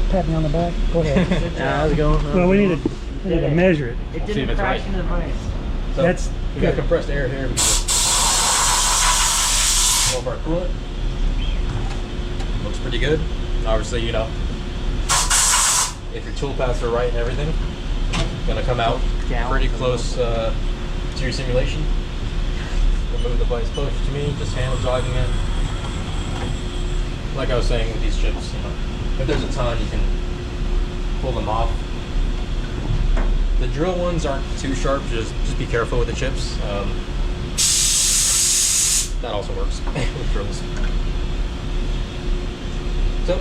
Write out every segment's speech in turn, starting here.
pat me on the back. Go ahead. How's it going? Well, we need to measure it. It didn't crash into the vise. So That's we got compressed air here. All of our coolant. Looks pretty good. Obviously, you know, if your tool paths are right and everything, it's gonna come out pretty close to your simulation. Move the vise closer to me, just handle driving in. Like I was saying with these chips, you know, if there's a ton, you can pull them off. The drill ones aren't too sharp, just be careful with the chips. That also works with drills. So,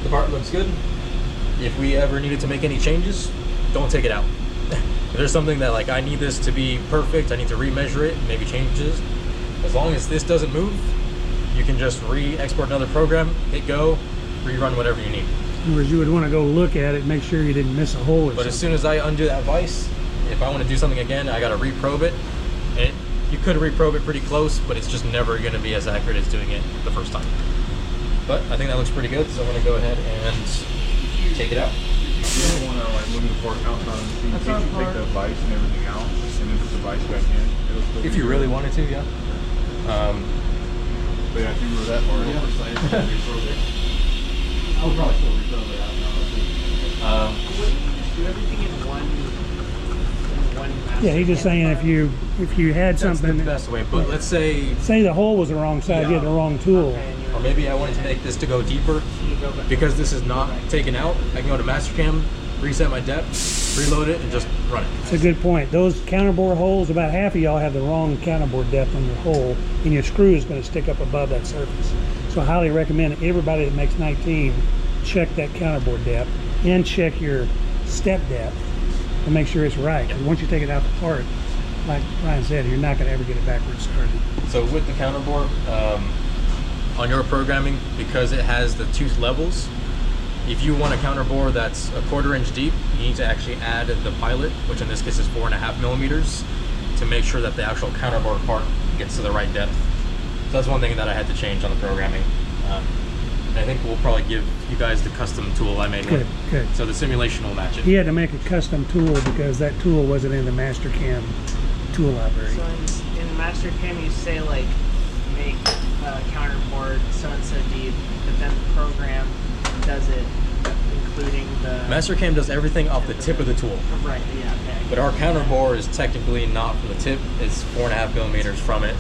the part looks good. If we ever needed to make any changes, don't take it out. If there's something that like, I need this to be perfect, I need to remeasure it, maybe changes, as long as this doesn't move, you can just re-export another program, hit go, rerun whatever you need. In other words, you would want to go look at it, make sure you didn't miss a hole or But something. as soon as I undo that vise, if I want to do something again, I got to reprobe it. And you could reprobe it pretty close, but it's just never going to be as accurate as doing it the first time. But I think that looks pretty good, so I'm going to go ahead and take it out. If you want to like look at the part outside of the machine, take the vise and everything out, and then put the vise back in. It'll still If you really wanted to, yeah. But yeah, if you were that far over, I would probably still reprobe it out. Wouldn't you just do everything in one Yeah, he's just saying if you had That's something, the best way, but let's say the hole was the wrong size, you had the wrong tool. or maybe I wanted to make this to go deeper. Because this is not taken out, I can go to Mastercam, reset my depth, reload it, and just run it. It's a good point. Those counterbore holes, about half of y'all have the wrong counterbore depth on your hole, and your screw is going to stick up above that surface. So I highly recommend everybody that makes 19 check that counterbore depth and check your step depth to make sure it's right. Because once you take it out the part, like Ryan said, you're not going to ever get it backwards started. So with the counterbore, on your programming, because it has the tooth levels, if you want a counterbore that's a 1/4 inch deep, you need to actually add the pilot, which in this case is 4.5 millimeters, to make sure that the actual counterbore part gets to the right depth. So that's one thing that I had to change on the programming. And I think we'll probably give you guys the custom tool I made. Good, good. So the simulation will match it. He had to make a custom tool because that tool wasn't in the Mastercam tool library. So in Mastercam, you say like make counterboard so and so deep, but then the program does it, including the Mastercam does everything off the tip of the tool. Right. Yeah. Okay. But our counterbore is technically not from the tip; it's 4.5 millimeters from it.